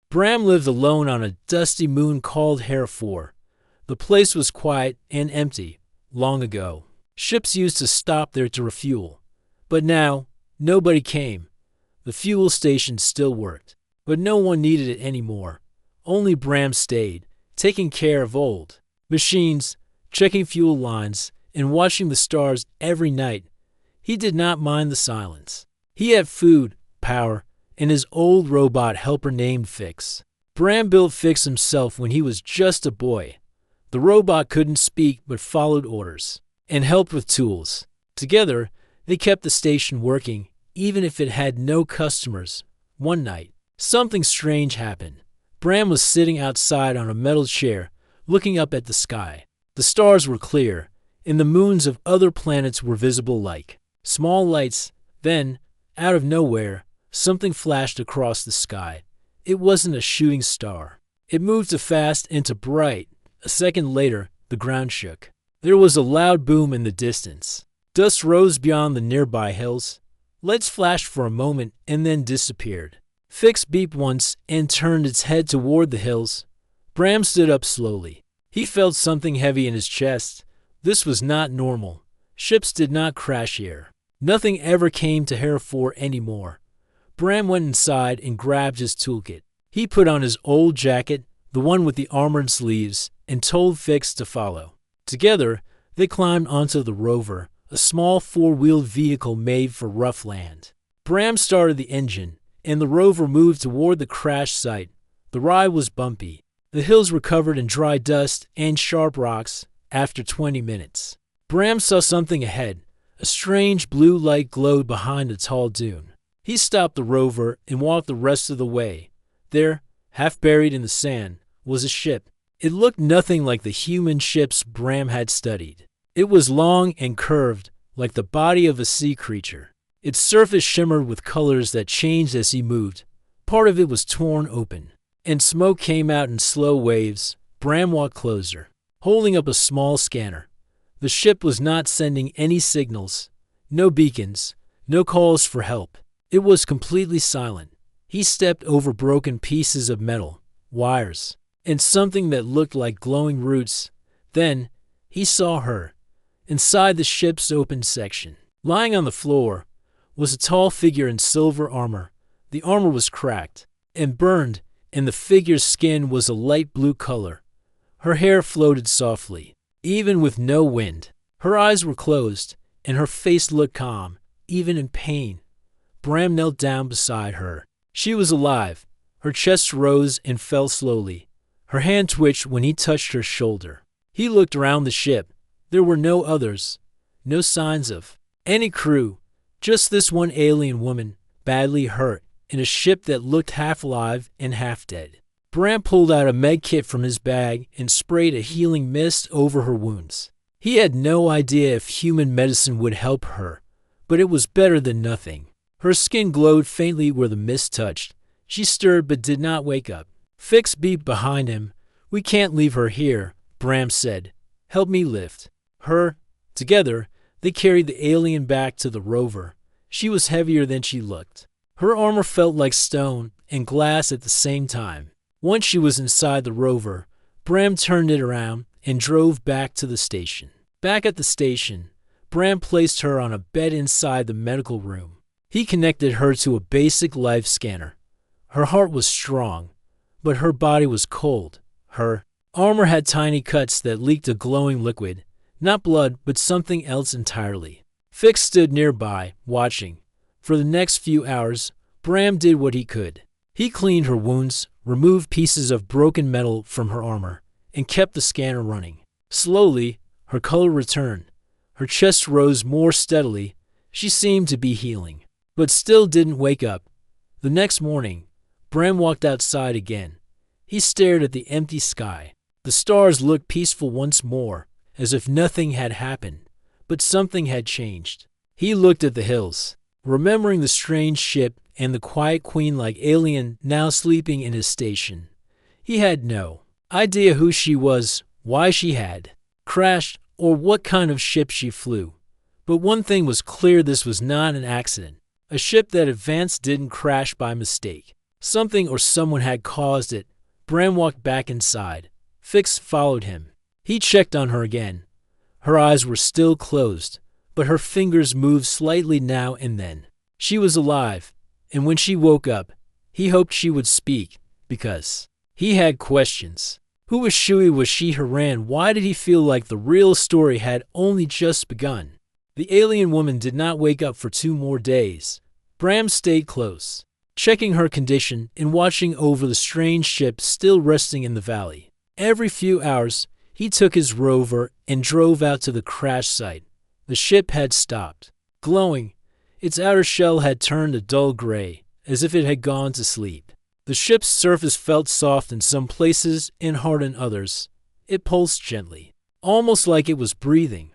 Bram lived alone on a dusty moon called HFY. The place was quiet and empty long ago. Ships used to stop there to refuel. But now, nobody came. The fuel station still worked, but no one needed it anymore. Only Bram stayed, taking care of old machines, checking fuel lines, and watching the stars every night. He did not mind the silence. He had food, power, and his old robot helper named Fix. Bram built Fix himself when he was just a boy. The robot couldn't speak but followed orders and helped with tools. Together, they kept the station working, even if it had no customers. One night, something strange happened. Bram was sitting outside on a metal chair, looking up at the sky. The stars were clear, and the moons of other planets were visible like small lights. Then, out of nowhere, something flashed across the sky. It wasn't a shooting star. It moved too fast and too bright. A second later, the ground shook. There was a loud boom in the distance. Dust rose beyond the nearby hills. Lights flashed for a moment and then disappeared. Fix beeped once and turned its head toward the hills. Bram stood up slowly. He felt something heavy in his chest. This was not normal. Ships did not crash here. Nothing ever came to HFY anymore. Bram went inside and grabbed his toolkit. He put on his old jacket, the one with the armored sleeves, and told Fix to follow. Together, they climbed onto the rover, a small four-wheeled vehicle made for rough land. Bram started the engine, and the rover moved toward the crash site. The ride was bumpy. The hills were covered in dry dust and sharp rocks. After 20 minutes, Bram saw something ahead. A strange blue light glowed behind a tall dune. He stopped the rover and walked the rest of the way. There, half buried in the sand, was a ship. It looked nothing like the human ships Bram had studied. It was long and curved, like the body of a sea creature. Its surface shimmered with colors that changed as he moved. Part of it was torn open, and smoke came out in slow waves. Bram walked closer, holding up a small scanner. The ship was not sending any signals, no beacons, no calls for help. It was completely silent. He stepped over broken pieces of metal, wires, and something that looked like glowing roots. Then, he saw her. Inside the ship's open section, lying on the floor, was a tall figure in silver armor. The armor was cracked and burned, and the figure's skin was a light blue color. Her hair floated softly, even with no wind. Her eyes were closed, and her face looked calm, even in pain. Bram knelt down beside her. She was alive. Her chest rose and fell slowly. Her hand twitched when he touched her shoulder. He looked around the ship. There were no others, no signs of any crew, just this one alien woman, badly hurt, in a ship that looked half alive and half dead. Bram pulled out a med kit from his bag and sprayed a healing mist over her wounds. He had no idea if human medicine would help her, but it was better than nothing. Her skin glowed faintly where the mist touched. She stirred but did not wake up. Fix beeped behind him. "We can't leave her here," Bram said. "Help me lift her." Together, they carried the alien back to the rover. She was heavier than she looked. Her armor felt like stone and glass at the same time. Once she was inside the rover, Bram turned it around and drove back to the station. Back at the station, Bram placed her on a bed inside the medical room. He connected her to a basic life scanner. Her heart was strong, but her body was cold. Her armor had tiny cuts that leaked a glowing liquid. Not blood, but something else entirely. Fix stood nearby, watching. For the next few hours, Bram did what he could. He cleaned her wounds, removed pieces of broken metal from her armor, and kept the scanner running. Slowly, her color returned. Her chest rose more steadily. She seemed to be healing, but still didn't wake up. The next morning, Bram walked outside again. He stared at the empty sky. The stars looked peaceful once more, as if nothing had happened, but something had changed. He looked at the hills, remembering the strange ship and the quiet queen-like alien now sleeping in his station. He had no idea who she was, why she had crashed, or what kind of ship she flew. But one thing was clear: this was not an accident. A ship that advanced didn't crash by mistake. Something or someone had caused it. Bram walked back inside. Fix followed him. He checked on her again. Her eyes were still closed, but her fingers moved slightly now and then. She was alive, and when she woke up, he hoped she would speak, because he had questions. Who was Shui? Was she Haran? Why did he feel like the real story had only just begun? The alien woman did not wake up for 2 more days. Bram stayed close, checking her condition and watching over the strange ship still resting in the valley. Every few hours, he took his rover and drove out to the crash site. The ship had stopped. Glowing, its outer shell had turned a dull gray, as if it had gone to sleep. The ship's surface felt soft in some places and hard in others. It pulsed gently, almost like it was breathing.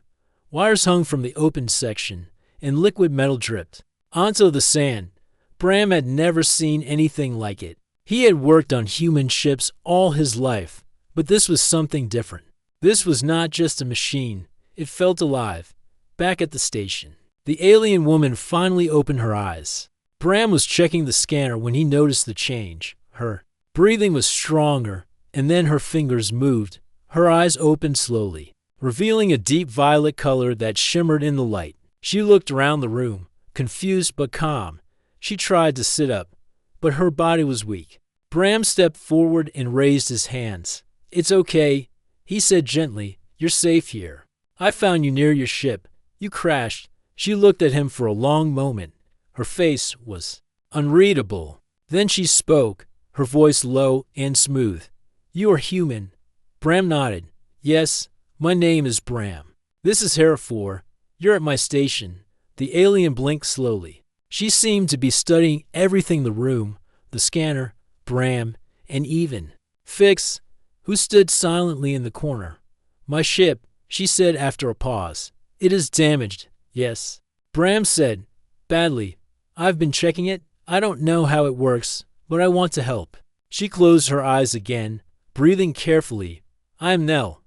Wires hung from the open section, and liquid metal dripped onto the sand. Bram had never seen anything like it. He had worked on human ships all his life, but this was something different. This was not just a machine. It felt alive. Back at the station, the alien woman finally opened her eyes. Bram was checking the scanner when he noticed the change. Her breathing was stronger, and then her fingers moved. Her eyes opened slowly, revealing a deep violet color that shimmered in the light. She looked around the room, confused but calm. She tried to sit up, but her body was weak. Bram stepped forward and raised his hands. "It's okay," he said gently. "You're safe here. I found you near your ship. You crashed." She looked at him for a long moment. Her face was unreadable. Then she spoke, her voice low and smooth. "You are human." Bram nodded. "Yes, my name is Bram. This is HFY. You're at my station." The alien blinked slowly. She seemed to be studying everything in the room, the scanner, Bram, and even Fix, who stood silently in the corner. "My ship," she said after a pause. "It is damaged." "Yes," Bram said. "Badly. I've been checking it. I don't know how it works, but I want to help." She closed her eyes again, breathing carefully. "I am Nell.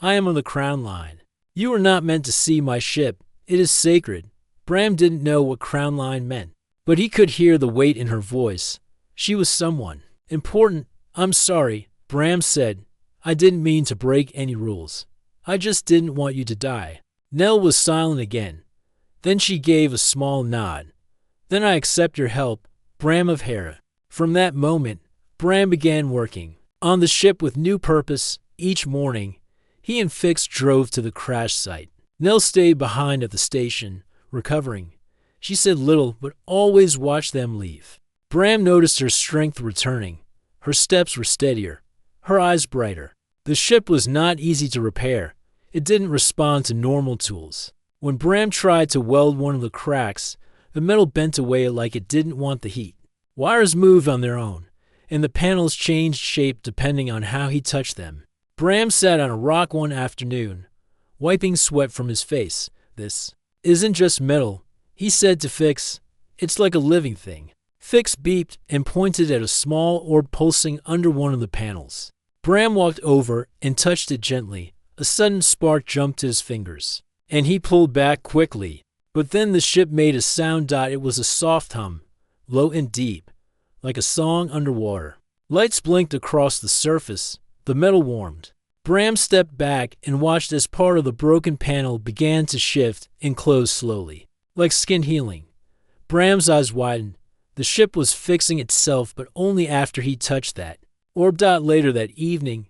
I am on the Crown Line. You are not meant to see my ship. It is sacred." Bram didn't know what Crown Line meant, but he could hear the weight in her voice. She was someone important. "I'm sorry," Bram said. "I didn't mean to break any rules. I just didn't want you to die." Nell was silent again. Then she gave a small nod. "Then I accept your help, Bram of Hera." From that moment, Bram began working on the ship with new purpose. Each morning, he and Fix drove to the crash site. Nell stayed behind at the station, recovering. She said little, but always watched them leave. Bram noticed her strength returning. Her steps were steadier, her eyes brighter. The ship was not easy to repair. It didn't respond to normal tools. When Bram tried to weld one of the cracks, the metal bent away like it didn't want the heat. Wires moved on their own, and the panels changed shape depending on how he touched them. Bram sat on a rock one afternoon, wiping sweat from his face. "This isn't just metal," he said to Fix. "It's like a living thing." Fix beeped and pointed at a small orb pulsing under one of the panels. Bram walked over and touched it gently. A sudden spark jumped to his fingers, and he pulled back quickly. But then the ship made a sound. It was a soft hum, low and deep, like a song underwater. Lights blinked across the surface. The metal warmed. Bram stepped back and watched as part of the broken panel began to shift and close slowly, like skin healing. Bram's eyes widened. The ship was fixing itself, but only after he touched that orb. Later that evening,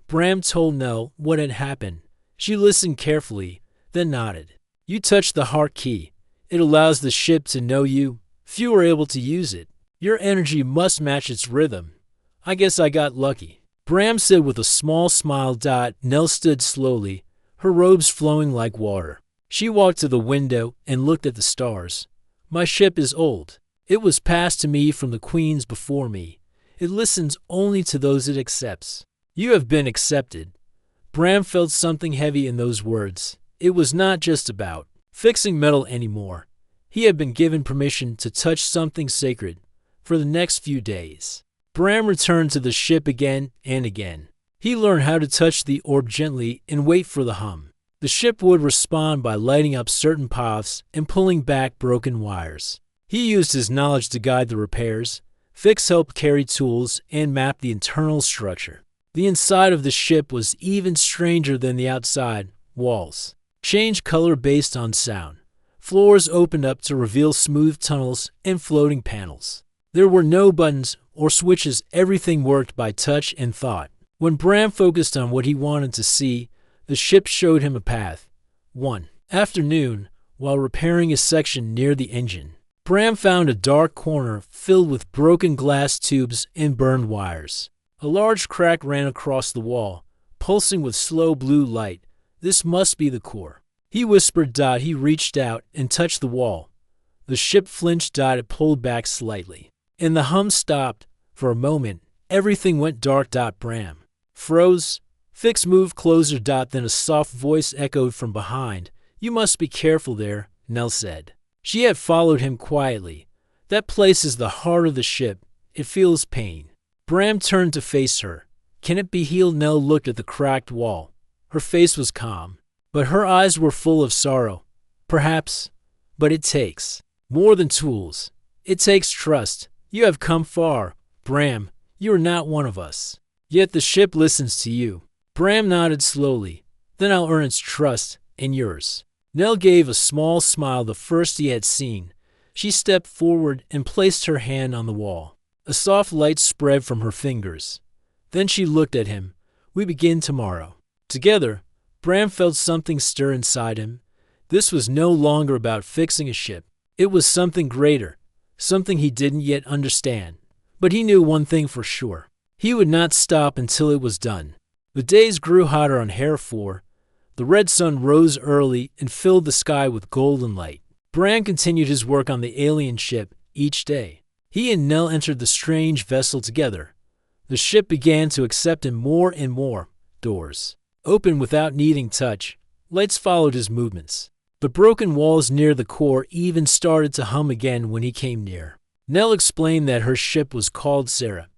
Bram told Nell what had happened. She listened carefully, then nodded. "You touched the heart key. It allows the ship to know you. Few are able to use it. Your energy must match its rhythm. I guess I got lucky." Bram said with a small smile. Nell stood slowly, her robes flowing like water. She walked to the window and looked at the stars. "My ship is old. It was passed to me from the queens before me. It listens only to those it accepts. You have been accepted." Bram felt something heavy in those words. It was not just about fixing metal anymore. He had been given permission to touch something sacred. For the next few days, Bram returned to the ship again and again. He learned how to touch the orb gently and wait for the hum. The ship would respond by lighting up certain paths and pulling back broken wires. He used his knowledge to guide the repairs. Fix helped carry tools and map the internal structure. The inside of the ship was even stranger than the outside. Walls changed color based on sound. Floors opened up to reveal smooth tunnels and floating panels. There were no buttons or switches. Everything worked by touch and thought. When Bram focused on what he wanted to see, the ship showed him a path. One afternoon, while repairing a section near the engine, Bram found a dark corner filled with broken glass tubes and burned wires. A large crack ran across the wall, pulsing with slow blue light. This must be the core, he whispered. He reached out and touched the wall. The ship flinched. It pulled back slightly, and the hum stopped. For a moment, everything went dark. Bram froze. Fix moved closer. Then a soft voice echoed from behind. You must be careful there, Nell said. She had followed him quietly. That place is the heart of the ship. It feels pain. Bram turned to face her. Can it be healed? Nell looked at the cracked wall. Her face was calm, but her eyes were full of sorrow. Perhaps, but it takes more than tools. It takes trust. You have come far, Bram. You are not one of us. Yet the ship listens to you. Bram nodded slowly. Then I'll earn its trust and yours. Nell gave a small smile, the first he had seen. She stepped forward and placed her hand on the wall. A soft light spread from her fingers. Then she looked at him. We begin tomorrow. Together, Bram felt something stir inside him. This was no longer about fixing a ship. It was something greater, something he didn't yet understand. But he knew one thing for sure. He would not stop until it was done. The days grew hotter on HFY. The red sun rose early and filled the sky with golden light. Bram continued his work on the alien ship each day. He and Nell entered the strange vessel together. The ship began to accept him more and more. Doors opened without needing touch. Lights followed his movements. The broken walls near the core even started to hum again when he came near. Nell explained that her ship was called Sarah.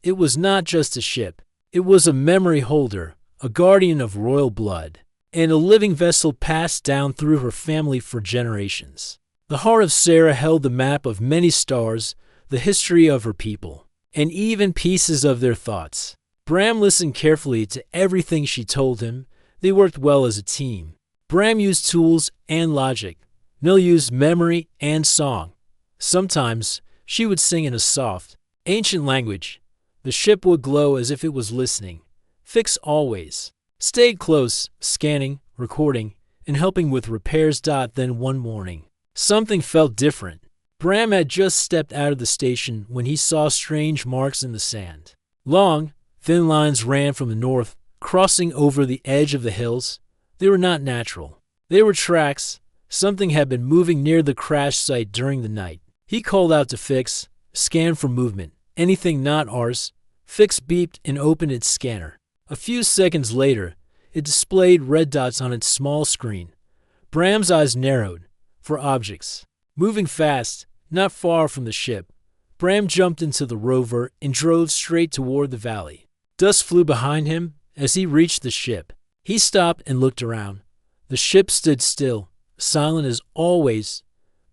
It was not just a ship. It was a memory holder, a guardian of royal blood, and a living vessel passed down through her family for generations. The heart of Sarah held the map of many stars, the history of her people, and even pieces of their thoughts. Bram listened carefully to everything she told him. They worked well as a team. Bram used tools and logic. Nell used memory and song. Sometimes she would sing in a soft, ancient language. The ship would glow as if it was listening. Fix always stayed close, scanning, recording, and helping with repairs. Then one morning, something felt different. Bram had just stepped out of the station when he saw strange marks in the sand. Long, thin lines ran from the north, crossing over the edge of the hills. They were not natural. They were tracks. Something had been moving near the crash site during the night. He called out to Fix, scanned for movement. Anything not ours. Fix beeped and opened its scanner. A few seconds later, it displayed red dots on its small screen. Bram's eyes narrowed. For objects moving fast, not far from the ship. Bram jumped into the rover and drove straight toward the valley. Dust flew behind him as he reached the ship. He stopped and looked around. The ship stood still, silent as always,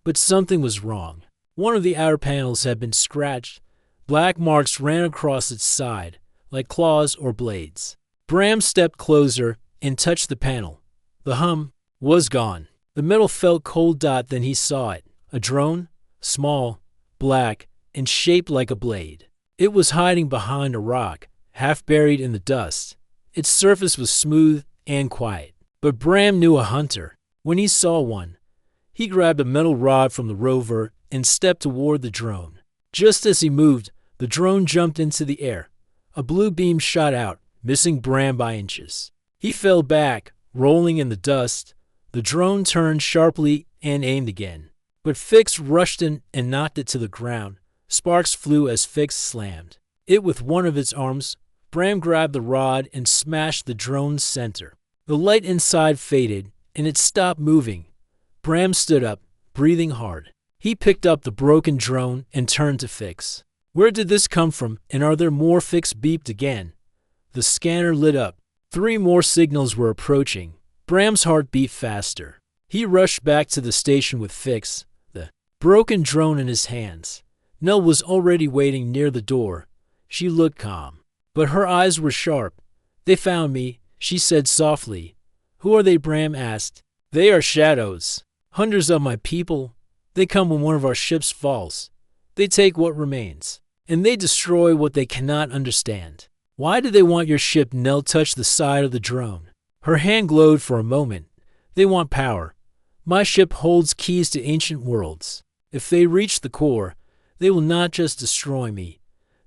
but something was wrong. One of the outer panels had been scratched. Black marks ran across its side, like claws or blades. Bram stepped closer and touched the panel. The hum was gone. The metal felt cold. Then he saw it. A drone, small, black, and shaped like a blade. It was hiding behind a rock, half buried in the dust. Its surface was smooth and quiet. But Bram knew a hunter. When he saw one, he grabbed a metal rod from the rover and stepped toward the drone. Just as he moved, the drone jumped into the air. A blue beam shot out, missing Bram by inches. He fell back, rolling in the dust. The drone turned sharply and aimed again. But Fix rushed in and knocked it to the ground. Sparks flew as Fix slammed it with one of its arms. Bram grabbed the rod and smashed the drone's center. The light inside faded, and it stopped moving. Bram stood up, breathing hard. He picked up the broken drone and turned to Fix. Where did this come from, and are there more? Fix beeped again. The scanner lit up. 3 more signals were approaching. Bram's heart beat faster. He rushed back to the station with Fix, the broken drone in his hands. Nell was already waiting near the door. She looked calm, but her eyes were sharp. "They found me," she said softly. "Who are they?" Bram asked. "They are shadows. Hunters of my people. They come when one of our ships falls. They take what remains, and they destroy what they cannot understand." "Why do they want your ship?" Nell touched the side of the drone. Her hand glowed for a moment. "They want power. My ship holds keys to ancient worlds. If they reach the core, they will not just destroy me.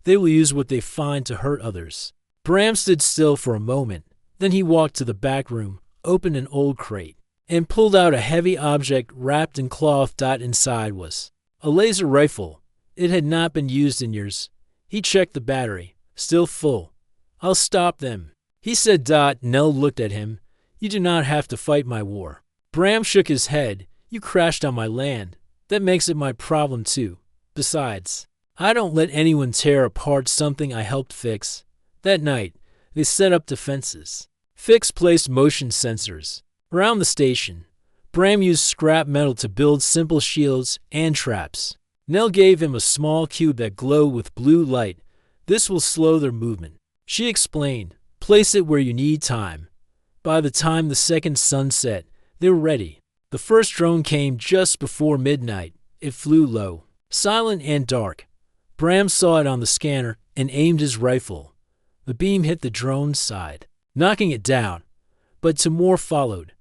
They will use what they find to hurt others." Bram stood still for a moment. Then he walked to the back room, opened an old crate, and pulled out a heavy object wrapped in cloth. Inside was a laser rifle. It had not been used in years. He checked the battery. Still full. "I'll stop them," he said. Nell looked at him. "You do not have to fight my war." Bram shook his head. "You crashed on my land. That makes it my problem too. Besides, I don't let anyone tear apart something I helped fix." That night, they set up defenses. Fix placed motion sensors around the station. Bram used scrap metal to build simple shields and traps. Nell gave him a small cube that glowed with blue light. "This will slow their movement," she explained. "Place it where you need time." By the time the second sun set, they were ready. The first drone came just before midnight. It flew low, silent and dark. Bram saw it on the scanner and aimed his rifle. The beam hit the drone's side, knocking it down, but two more followed.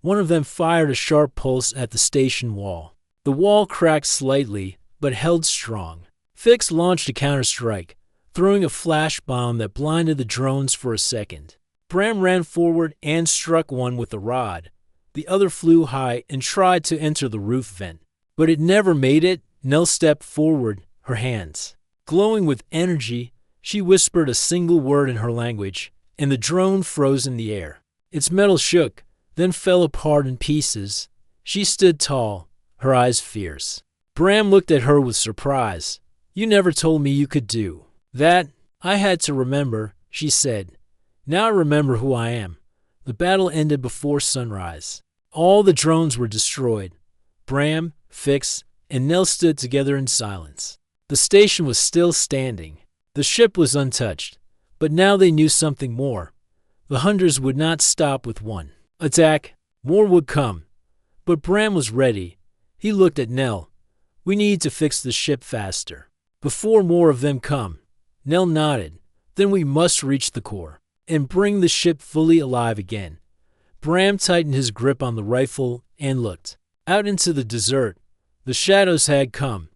One of them fired a sharp pulse at the station wall. The wall cracked slightly, but held strong. Fix launched a counterstrike, throwing a flash bomb that blinded the drones for a second. Bram ran forward and struck one with a rod. The other flew high and tried to enter the roof vent, but it never made it. Nell stepped forward, her hands glowing with energy. She whispered a single word in her language, and the drone froze in the air. Its metal shook, then fell apart in pieces. She stood tall, her eyes fierce. Bram looked at her with surprise. "You never told me you could do that." "I had to remember," she said. "Now I remember who I am." The battle ended before sunrise. All the drones were destroyed. Bram, Fix, and Nell stood together in silence. The station was still standing. The ship was untouched, but now they knew something more. The hunters would not stop with one attack. More would come. But Bram was ready. He looked at Nell. "We need to fix the ship faster, before more of them come." Nell nodded. "Then we must reach the core and bring the ship fully alive again." Bram tightened his grip on the rifle and looked out into the desert. The shadows had come,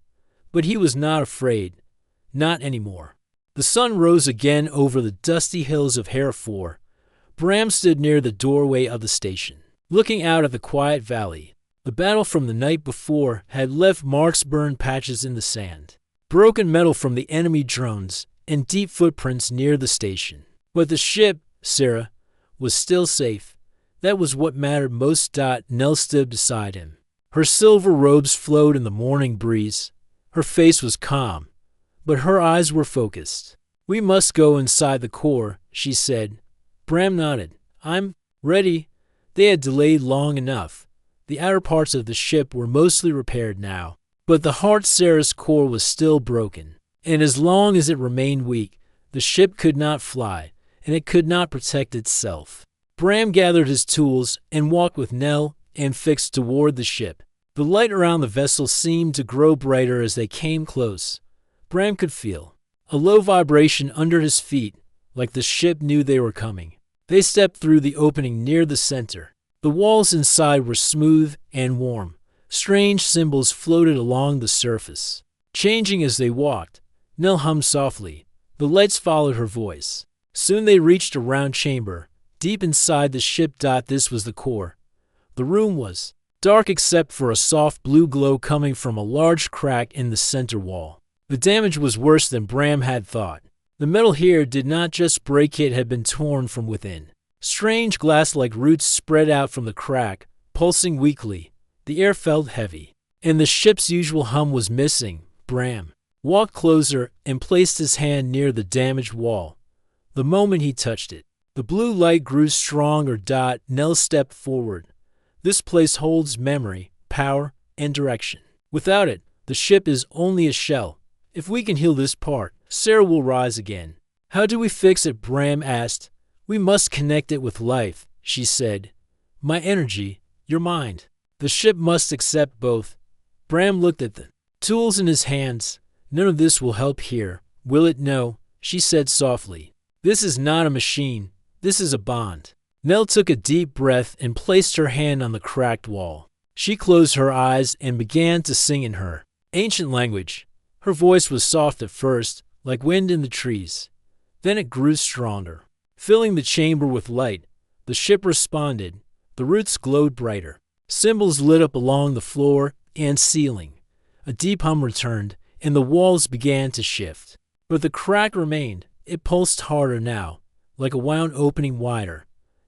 but he was not afraid. Not anymore. The sun rose again over the dusty hills of HFY. Bram stood near the doorway of the station, looking out at the quiet valley. The battle from the night before had left marks, burned patches in the sand, broken metal from the enemy drones, and deep footprints near the station. But the ship, Sarah, was still safe. That was what mattered most. Nell stood beside him. Her silver robes flowed in the morning breeze. Her face was calm, but her eyes were focused. "We must go inside the core," she said. Bram nodded. "I'm ready." They had delayed long enough. The outer parts of the ship were mostly repaired now, but the heart, Sarah's core, was still broken. And as long as it remained weak, the ship could not fly, and it could not protect itself. Bram gathered his tools and walked with Nell and Fix toward the ship. The light around the vessel seemed to grow brighter as they came close. Bram could feel a low vibration under his feet, like the ship knew they were coming. They stepped through the opening near the center. The walls inside were smooth and warm. Strange symbols floated along the surface, changing as they walked. Nell hummed softly. The lights followed her voice. Soon they reached a round chamber, deep inside the ship. This was the core. The room was dark except for a soft blue glow coming from a large crack in the center wall. The damage was worse than Bram had thought. The metal here did not just break, it had been torn from within. Strange glass-like roots spread out from the crack, pulsing weakly. The air felt heavy, and the ship's usual hum was missing. Bram walked closer and placed his hand near the damaged wall. The moment he touched it, the blue light grew stronger. Nell stepped forward. "This place holds memory, power, and direction. Without it, the ship is only a shell." If we can heal this part, Sarah will rise again. How do we fix it? Bram asked. We must connect it with life, she said. My energy, your mind. The ship must accept both. Bram looked at the tools in his hands. None of this will help here, will it? No, she said softly. This is not a machine. This is a bond. Nell took a deep breath and placed her hand on the cracked wall. She closed her eyes and began to sing in her ancient language. Her voice was soft at first, like wind in the trees. Then it grew stronger, filling the chamber with light. The ship responded. The roots glowed brighter. Symbols lit up along the floor and ceiling. A deep hum returned, and the walls began to shift. But the crack remained. It pulsed harder now, like a wound opening wider.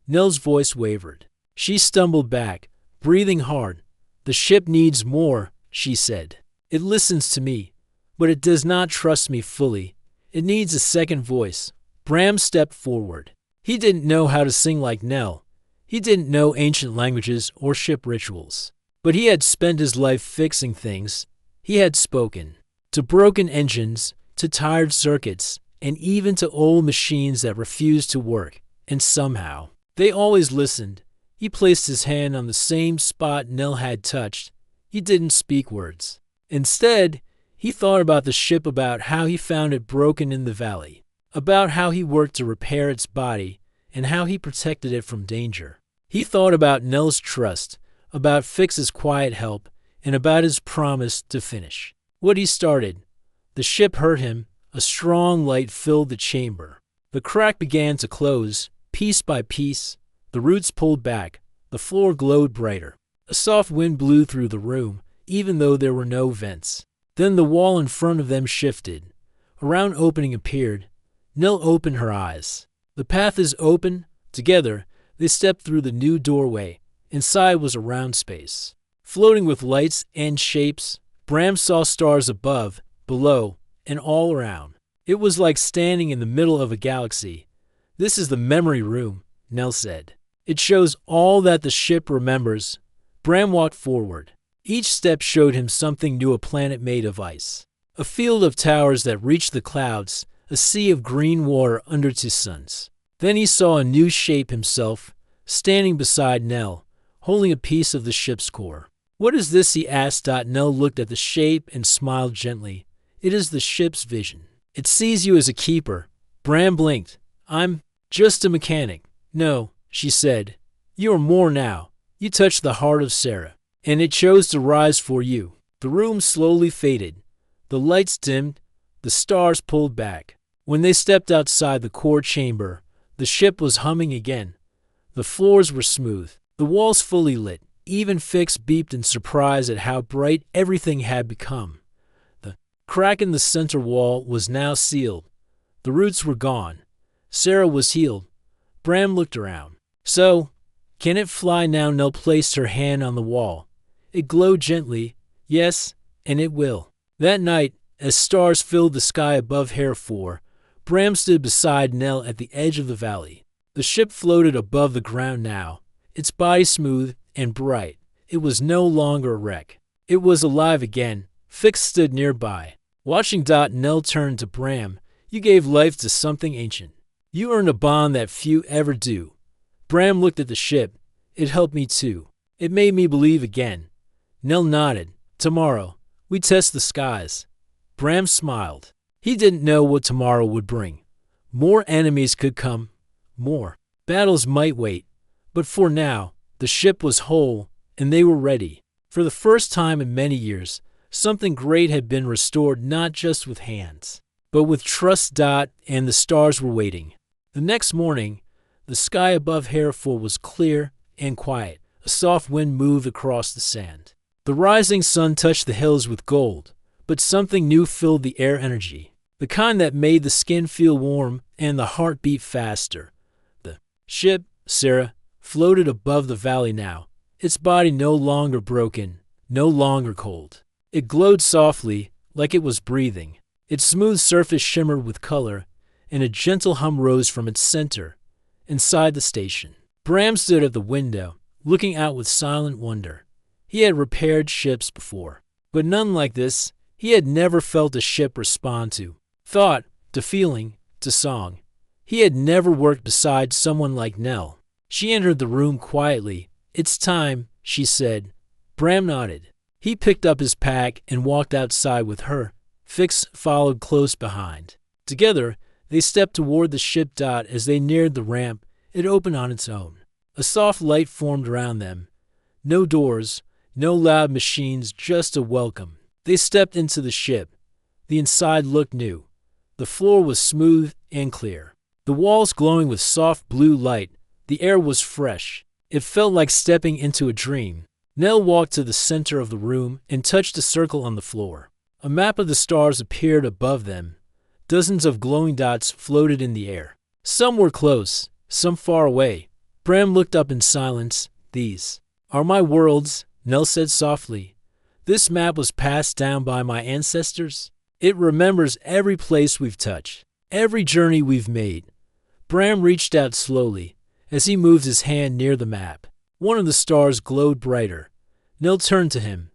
Nell's voice wavered. She stumbled back, breathing hard. The ship needs more, she said. It listens to me, but it does not trust me fully. It needs a second voice. Bram stepped forward. He didn't know how to sing like Nell. He didn't know ancient languages or ship rituals. But he had spent his life fixing things. He had spoken to broken engines, to tired circuits, and even to old machines that refused to work. And somehow, they always listened. He placed his hand on the same spot Nell had touched. He didn't speak words. Instead, he thought about the ship, about how he found it broken in the valley, about how he worked to repair its body, and how he protected it from danger. He thought about Nell's trust, about Fix's quiet help, and about his promise to finish what he started. The ship heard him. A strong light filled the chamber. The crack began to close, piece by piece. The roots pulled back. The floor glowed brighter. A soft wind blew through the room, even though there were no vents. Then the wall in front of them shifted. A round opening appeared. Nell opened her eyes. The path is open. Together, they stepped through the new doorway. Inside was a round space, floating with lights and shapes. Bram saw stars above, below, and all around. It was like standing in the middle of a galaxy. This is the memory room, Nell said. It shows all that the ship remembers. Bram walked forward. Each step showed him something new, a planet made of ice, a field of towers that reached the clouds, a sea of green water under two suns. Then he saw a new shape, himself, standing beside Nell, holding a piece of the ship's core. What is this? He asked. Nell looked at the shape and smiled gently. It is the ship's vision. It sees you as a keeper. Bram blinked. I'm just a mechanic. No, she said. You are more now. You touched the heart of Sarah, and it chose to rise for you. The room slowly faded. The lights dimmed. The stars pulled back. When they stepped outside the core chamber, the ship was humming again. The floors were smooth, the walls fully lit. Even Fix beeped in surprise at how bright everything had become. The crack in the center wall was now sealed. The roots were gone. Sarah was healed. Bram looked around. So, can it fly now? Nell placed her hand on the wall. It glowed gently. Yes, and it will. That night, as stars filled the sky above HFY, Bram stood beside Nell at the edge of the valley. The ship floated above the ground now, its body smooth and bright. It was no longer a wreck. It was alive again. Fix stood nearby, watching. Nell turned to Bram. You gave life to something ancient. You earned a bond that few ever do. Bram looked at the ship. It helped me too. It made me believe again. Nell nodded. Tomorrow, we test the skies. Bram smiled. He didn't know what tomorrow would bring. More enemies could come. More battles might wait. But for now, the ship was whole, and they were ready. For the first time in many years, something great had been restored, not just with hands, but with trust. And the stars were waiting. The next morning, the sky above HFY was clear and quiet. A soft wind moved across the sand. The rising sun touched the hills with gold, but something new filled the air, energy, the kind that made the skin feel warm and the heart beat faster. The ship, Sarah, floated above the valley now, its body no longer broken, no longer cold. It glowed softly, like it was breathing. Its smooth surface shimmered with color, and a gentle hum rose from its center. Inside the station, Bram stood at the window, looking out with silent wonder. He had repaired ships before, but none like this. He had never felt a ship respond to thought, to feeling, to song. He had never worked beside someone like Nell. She entered the room quietly. "It's time," she said. Bram nodded. He picked up his pack and walked outside with her. Fix followed close behind. Together, they stepped toward the ship. As they neared the ramp, it opened on its own. A soft light formed around them. No doors, no loud machines, just a welcome. They stepped into the ship. The inside looked new. The floor was smooth and clear. The walls glowing with soft blue light. The air was fresh. It felt like stepping into a dream. Nell walked to the center of the room and touched a circle on the floor. A map of the stars appeared above them. Dozens of glowing dots floated in the air. Some were close, some far away. Bram looked up in silence. "These are my worlds," Nell said softly. "This map was passed down by my ancestors. It remembers every place we've touched, every journey we've made." Bram reached out slowly as he moved his hand near the map. One of the stars glowed brighter. Nell turned to him.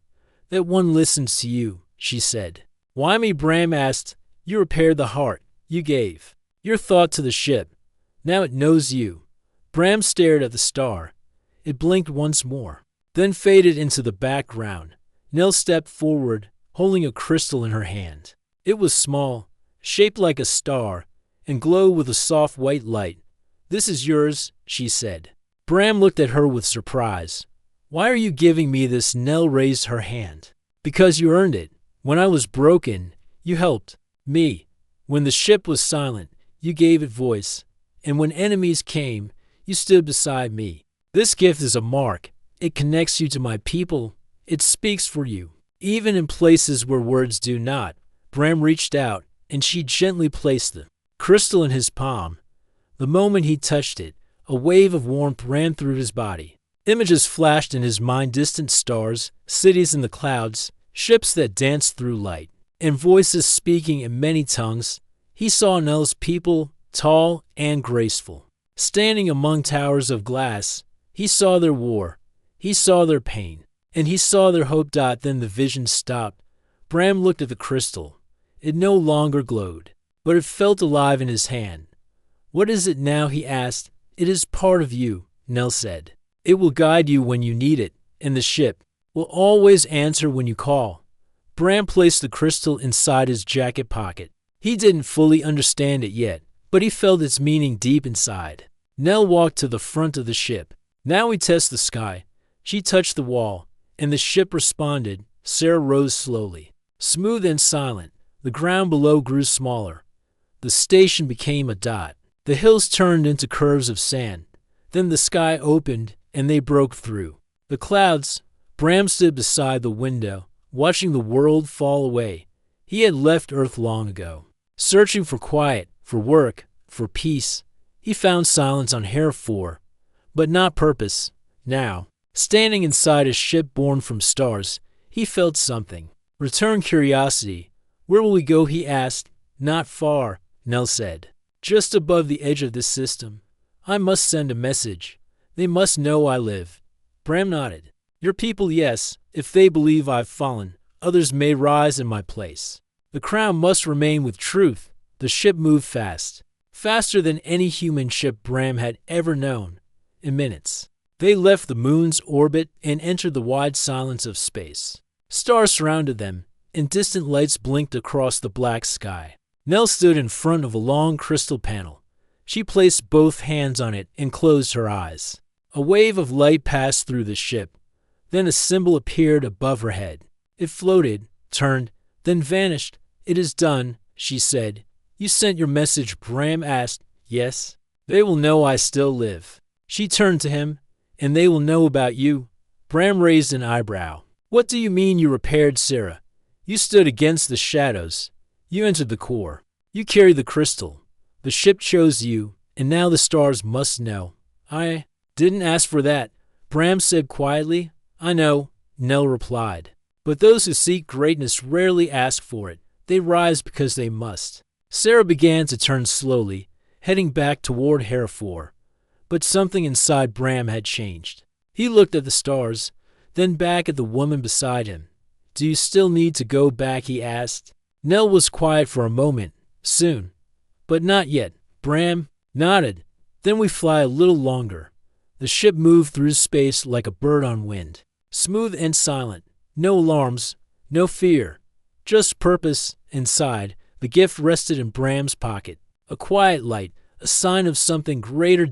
"That one listens to you," she said. "Why me?" Bram asked. "You repaired the heart. You gave your thought to the ship. Now it knows you." Bram stared at the star. It blinked once more, then faded into the background. Nell stepped forward, holding a crystal in her hand. It was small, shaped like a star, and glowed with a soft white light. "This is yours," she said. Bram looked at her with surprise. "Why are you giving me this?" Nell raised her hand. "Because you earned it. When I was broken, you helped me. When the ship was silent, you gave it voice. And when enemies came, you stood beside me. This gift is a mark. It connects you to my people. It speaks for you, even in places where words do not." Bram reached out, and she gently placed the crystal in his palm. The moment he touched it, a wave of warmth ran through his body. Images flashed in his mind: distant stars, cities in the clouds, ships that danced through light, and voices speaking in many tongues. He saw Nell's people, tall and graceful, standing among towers of glass. He saw their war, he saw their pain, and he saw their hope. Then the vision stopped. Bram looked at the crystal. It no longer glowed, but it felt alive in his hand. "What is it now?" he asked. "It is part of you," Nell said. "It will guide you when you need it, and the ship will always answer when you call." Bram placed the crystal inside his jacket pocket. He didn't fully understand it yet, but he felt its meaning deep inside. Nell walked to the front of the ship. "Now we test the sky." She touched the wall, and the ship responded. Sarah rose slowly. Smooth and silent, the ground below grew smaller. The station became a dot. The hills turned into curves of sand. Then the sky opened, and they broke through the clouds. Bram stood beside the window, watching the world fall away. He had left Earth long ago, searching for quiet, for work, for peace. He found silence on HFY, but not purpose. Now, standing inside a ship born from stars, he felt something. Returned curiosity. "Where will we go?" he asked. "Not far," Nell said. "Just above the edge of this system. I must send a message. They must know I live." Bram nodded. "Your people, yes. If they believe I've fallen, others may rise in my place. The crown must remain with truth." The ship moved fast, faster than any human ship Bram had ever known. In minutes, they left the moon's orbit and entered the wide silence of space. Stars surrounded them, and distant lights blinked across the black sky. Nell stood in front of a long crystal panel. She placed both hands on it and closed her eyes. A wave of light passed through the ship. Then a symbol appeared above her head. It floated, turned, then vanished. "It is done," she said. "You sent your message?" Bram asked. "Yes. They will know I still live." She turned to him. "And they will know about you?" Bram raised an eyebrow. "What do you mean you repaired Sarah? You stood against the shadows. You entered the core. You carried the crystal. The ship chose you, and now the stars must know." "I didn't ask for that," Bram said quietly. "I know," Nell replied. "But those who seek greatness rarely ask for it. They rise because they must." Sarah began to turn slowly, heading back toward HFY. But something inside Bram had changed. He looked at the stars, then back at the woman beside him. Do you still need to go back, he asked. Nell was quiet for a moment. Soon. But not yet. Bram nodded. Then we fly a little longer. The ship moved through space like a bird on wind. Smooth and silent. No alarms. No fear. Just purpose. Inside, the gift rested in Bram's pocket. A quiet light. A sign of something greater.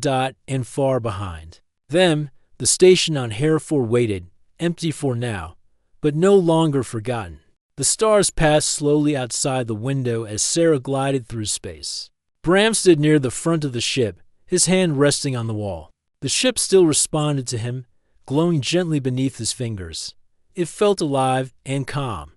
And far behind them, the station on Hereford waited, empty for now, but no longer forgotten. The stars passed slowly outside the window as Sarah glided through space. Bram stood near the front of the ship, his hand resting on the wall. The ship still responded to him, glowing gently beneath his fingers. It felt alive and calm,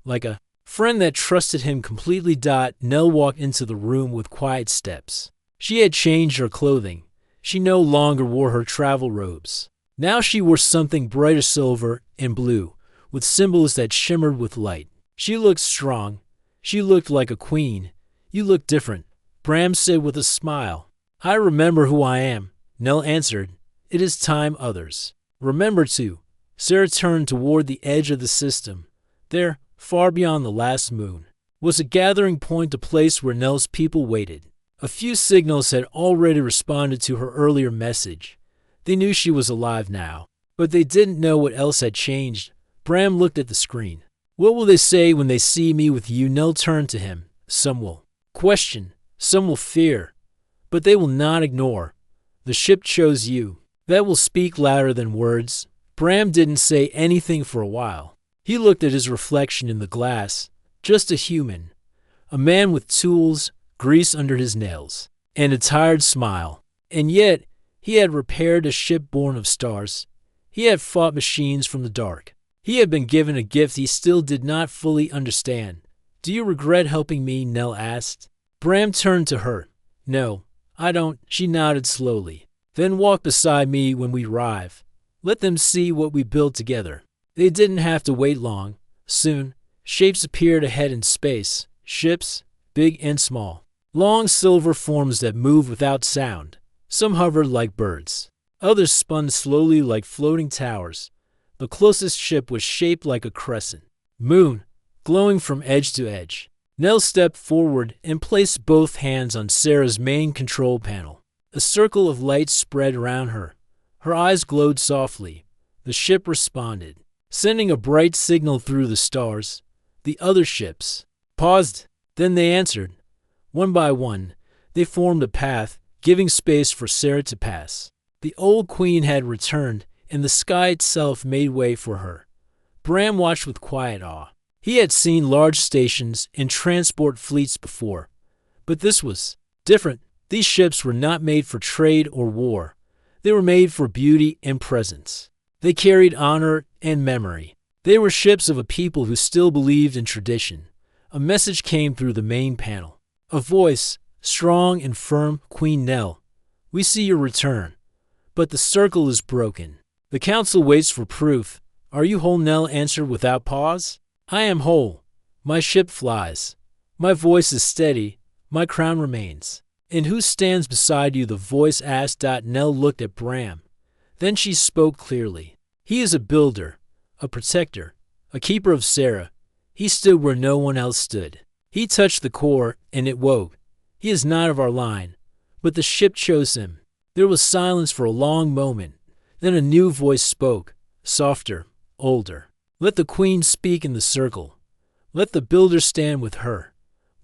like a friend that trusted him completely. Nell walked into the room with quiet steps. She had changed her clothing. She no longer wore her travel robes. Now she wore something brighter, silver and blue, with symbols that shimmered with light. She looked strong. She looked like a queen. You look different, Bram said with a smile. I remember who I am, Nell answered. It is time others remember too. Sarah turned toward the edge of the system. There, far beyond the last moon, was a gathering point, a place where Nell's people waited. A few signals had already responded to her earlier message. They knew she was alive now, but they didn't know what else had changed. Bram looked at the screen. What will they say when they see me with you? Nell turned to him. Some will question, some will fear, but they will not ignore. The ship chose you. That will speak louder than words. Bram didn't say anything for a while. He looked at his reflection in the glass. Just a human. A man with tools, grease under his nails, and a tired smile. And yet, he had repaired a ship born of stars. He had fought machines from the dark. He had been given a gift he still did not fully understand. Do you regret helping me? Nell asked. Bram turned to her. No, I don't. She nodded slowly. Then walk beside me when we arrive. Let them see what we built together. They didn't have to wait long. Soon, shapes appeared ahead in space. Ships, big and small. Long silver forms that moved without sound. Some hovered like birds. Others spun slowly like floating towers. The closest ship was shaped like a crescent moon, glowing from edge to edge. Nell stepped forward and placed both hands on Sarah's main control panel. A circle of light spread around her. Her eyes glowed softly. The ship responded, sending a bright signal through the stars. The other ships paused. Then they answered. One by one, they formed a path, giving space for Sarah to pass. The old queen had returned, and the sky itself made way for her. Bram watched with quiet awe. He had seen large stations and transport fleets before, but this was different. These ships were not made for trade or war. They were made for beauty and presence. They carried honor and memory. They were ships of a people who still believed in tradition. A message came through the main panel. A voice, strong and firm. Queen Nell, we see your return, but the circle is broken. The council waits for proof. Are you whole? Nell answered without pause. I am whole. My ship flies. My voice is steady. My crown remains. And who stands beside you? The voice asked. Nell looked at Bram. Then she spoke clearly. He is a builder, a protector, a keeper of Sarah. He stood where no one else stood. He touched the core, and it woke. He is not of our line, but the ship chose him. There was silence for a long moment. Then a new voice spoke, softer, older. Let the queen speak in the circle. Let the builder stand with her.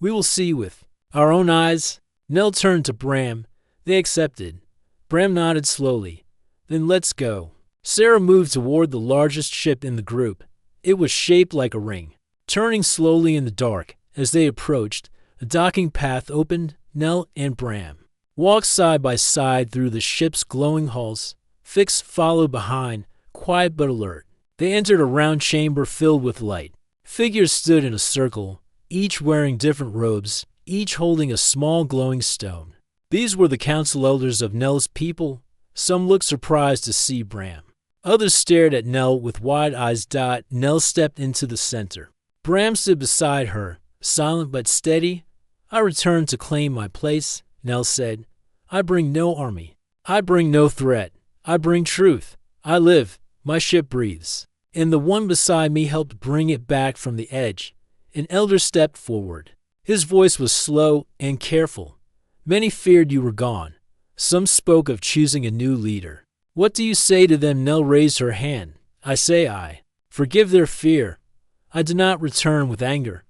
We will see with our own eyes. Nell turned to Bram. They accepted. Bram nodded slowly. Then let's go. Sarah moved toward the largest ship in the group. It was shaped like a ring. Turning slowly in the dark, as they approached, a docking path opened. Nell and Bram walked side by side through the ship's glowing hulls. Fix followed behind, quiet but alert. They entered a round chamber filled with light. Figures stood in a circle, each wearing different robes, each holding a small glowing stone. These were the council elders of Nell's people. Some looked surprised to see Bram. Others stared at Nell with wide eyes. Nell stepped into the center. Bram stood beside her, silent but steady. I returned to claim my place, Nell said. I bring no army. I bring no threat. I bring truth. I live. My ship breathes. and the one beside me helped bring it back from the edge. An elder stepped forward. His voice was slow and careful. Many feared you were gone. Some spoke of choosing a new leader. What do you say to them? Nell raised her hand. I forgive their fear. I do not return with anger.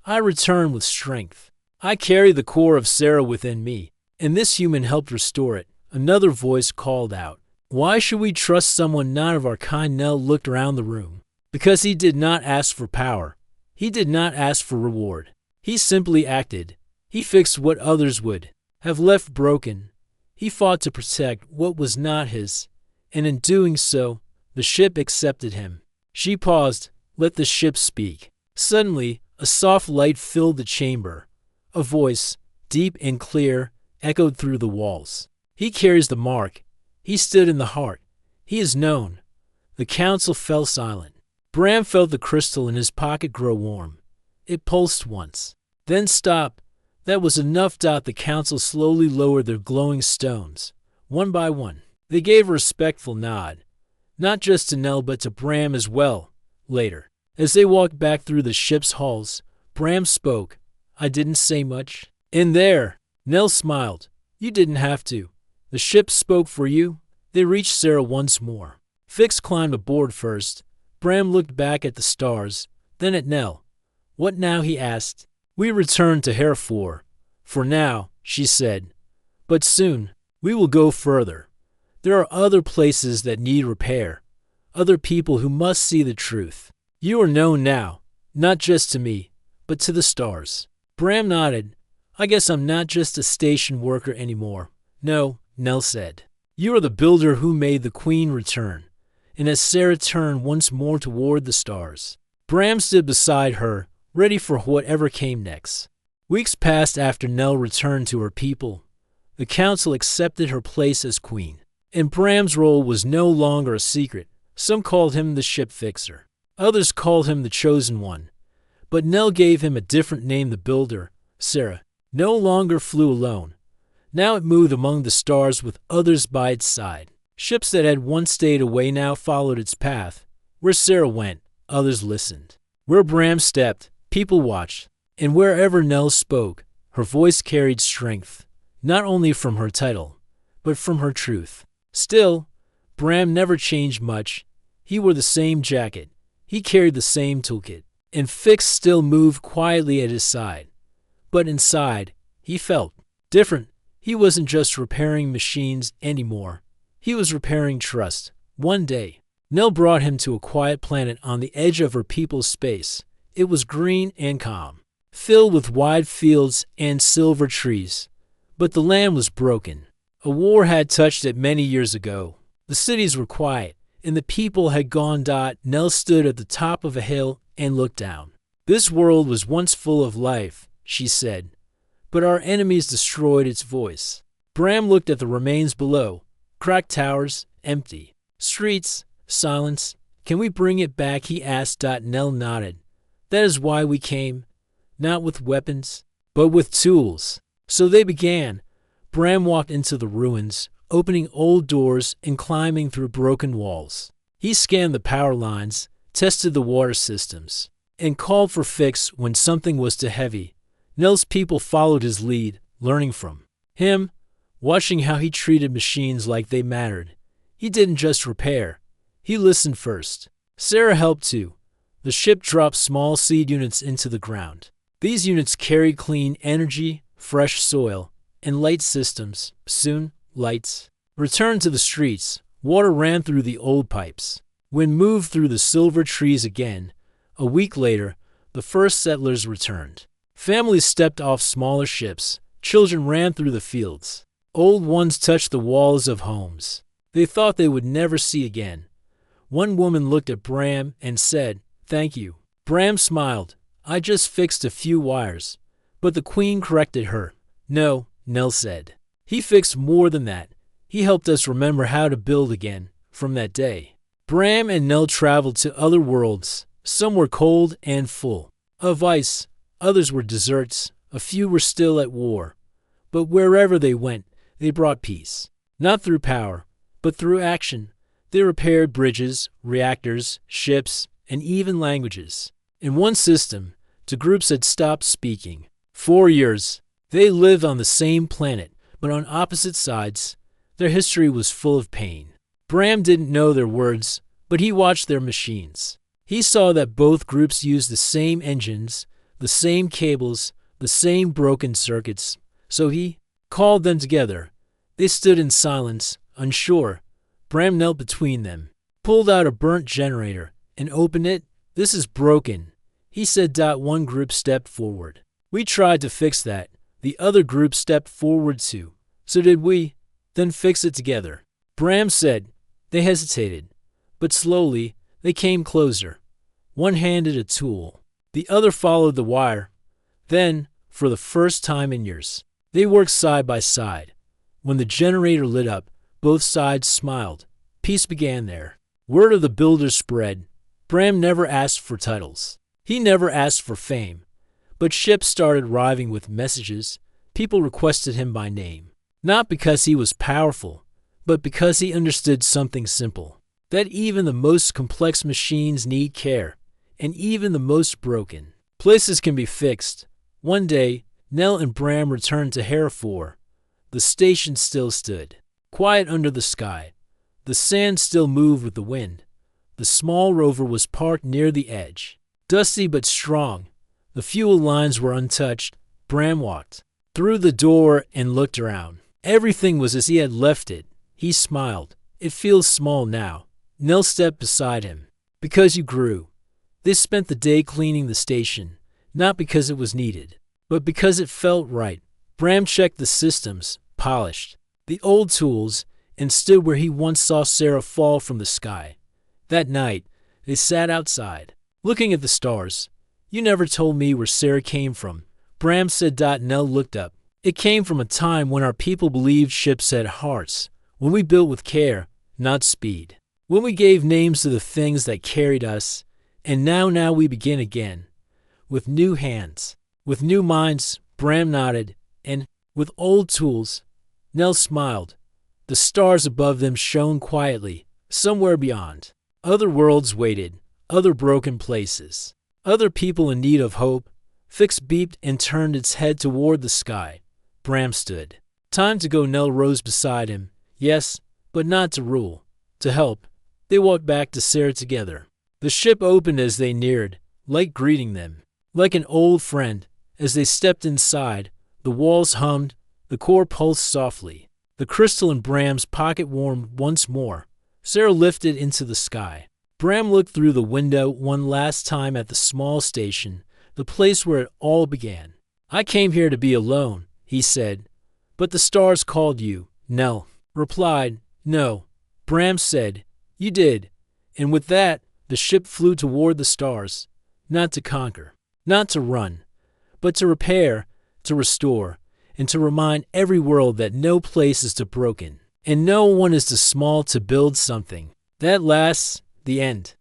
I return with strength. I carry the core of Sarah within me, and this human helped restore it. Another voice called out. Why should we trust someone not of our kind? Nell looked around the room. Because he did not ask for power. He did not ask for reward. He simply acted. He fixed what others would have left broken. He fought to protect what was not his, and in doing so, the ship accepted him. She paused. Let the ship speak. Suddenly, a soft light filled the chamber. A voice, deep and clear, echoed through the walls. He carries the mark. He stood in the heart. He is known. The council fell silent. Bram felt the crystal in his pocket grow warm. It pulsed once, then stopped. That was enough. The council slowly lowered their glowing stones, one by one. They gave a respectful nod, not just to Nell but to Bram as well. Later, as they walked back through the ship's halls, Bram spoke. I didn't say much. In there, Nell smiled. You didn't have to. The ship spoke for you. They reached Sarah once more. Fix climbed aboard first. Bram looked back at the stars, then at Nell. What now? He asked. We return to HFY. For now, she said. But soon, we will go further. There are other places that need repair. Other people who must see the truth. You are known now, not just to me, but to the stars. Bram nodded. I guess I'm not just a station worker anymore. No, Nell said. You are the builder who made the Queen return. And as Sarah turned once more toward the stars, Bram stood beside her, ready for whatever came next. Weeks passed after Nell returned to her people. The council accepted her place as queen, and Bram's role was no longer a secret. Some called him the ship fixer. Others called him the chosen one. But Nell gave him a different name. The builder, Sarah, no longer flew alone. Now it moved among the stars with others by its side. Ships that had once stayed away now followed its path. Where Sarah went, others listened. Where Bram stepped, people watched. And wherever Nell spoke, her voice carried strength, not only from her title, but from her truth. Still, Bram never changed much. He wore the same jacket. He carried the same toolkit. And Fix still moved quietly at his side. But inside, he felt different. He wasn't just repairing machines anymore. He was repairing trust. One day, Nell brought him to a quiet planet on the edge of her people's space. It was green and calm, filled with wide fields and silver trees. But the land was broken. A war had touched it many years ago. The cities were quiet, and the people had gone. Nell stood at the top of a hill and looked down. This world was once full of life, she said, but our enemies destroyed its voice. Bram looked at the remains below. Cracked towers, empty. Streets, silence. Can we bring it back? He asked. Nell nodded. That is why we came. Not with weapons, but with tools. So they began. Bram walked into the ruins, opening old doors and climbing through broken walls. He scanned the power lines, tested the water systems, and called for Fix when something was too heavy. Nell's people followed his lead, learning from him, watching how he treated machines like they mattered. He didn't just repair. He listened first. Sarah helped too. The ship dropped small seed units into the ground. These units carried clean energy, fresh soil, and light systems. Soon, lights returned to the streets. Water ran through the old pipes. Wind moved through the silver trees again. A week later, the first settlers returned. Families stepped off smaller ships. Children ran through the fields. Old ones touched the walls of homes they thought they would never see again. One woman looked at Bram and said, "Thank you." Bram smiled. "I just fixed a few wires." But the Queen corrected her. "No," Nell said. "He fixed more than that. He helped us remember how to build again." From that day, Bram and Nell traveled to other worlds. Some were cold and full of ice. Others were deserts. A few were still at war. But wherever they went, they brought peace. Not through power, but through action. They repaired bridges, reactors, ships, and even languages. In one system, two groups had stopped speaking. 4 years. They lived on the same planet, but on opposite sides. Their history was full of pain. Bram didn't know their words, but he watched their machines. He saw that both groups used the same engines, the same cables, the same broken circuits. So he called them together. They stood in silence, unsure. Bram knelt between them, pulled out a burnt generator, and opened it. "This is broken," he said. One group stepped forward. "We tried to fix that." The other group stepped forward too. "So did we. Then fix it together," Bram said. They hesitated, but slowly they came closer. One handed a tool. The other followed the wire. Then, for the first time in years, they worked side by side. When the generator lit up, both sides smiled. Peace began there. Word of the builders spread. Bram never asked for titles. He never asked for fame. But ships started arriving with messages. People requested him by name. Not because he was powerful, but because he understood something simple. That even the most complex machines need care. And even the most broken places can be fixed. One day, Nell and Bram returned to HFY. The station still stood, quiet under the sky. The sand still moved with the wind. The small rover was parked near the edge, dusty but strong. The fuel lines were untouched. Bram walked through the door and looked around. Everything was as he had left it. He smiled. "It feels small now." Nell stepped beside him. "Because you grew." They spent the day cleaning the station, not because it was needed, but because it felt right. Bram checked the systems, polished the old tools, and stood where he once saw Sarah fall from the sky. That night, they sat outside, looking at the stars. "You never told me where Sarah came from," Bram said. Nell looked up. "It came from a time when our people believed ships had hearts, when we built with care, not speed, when we gave names to the things that carried us. And now we begin again, with new hands, with new minds." Bram nodded. "And with old tools." Nell smiled. The stars above them shone quietly, somewhere beyond. Other worlds waited, other broken places, other people in need of hope. Fix beeped and turned its head toward the sky. Bram stood. "Time to go." Nell rose beside him. "Yes, but not to rule, to help." They walked back to Sarah together. The ship opened as they neared, light greeting them, like an old friend. As they stepped inside, the walls hummed, the core pulsed softly. The crystal in Bram's pocket warmed once more. Sarah lifted into the sky. Bram looked through the window one last time at the small station, the place where it all began. "I came here to be alone," he said. "But the stars called you." Nell replied, "No." Bram said, "You did." And with that, the ship flew toward the stars, not to conquer, not to run, but to repair, to restore, and to remind every world that no place is too broken, and no one is too small to build something that lasts. The end.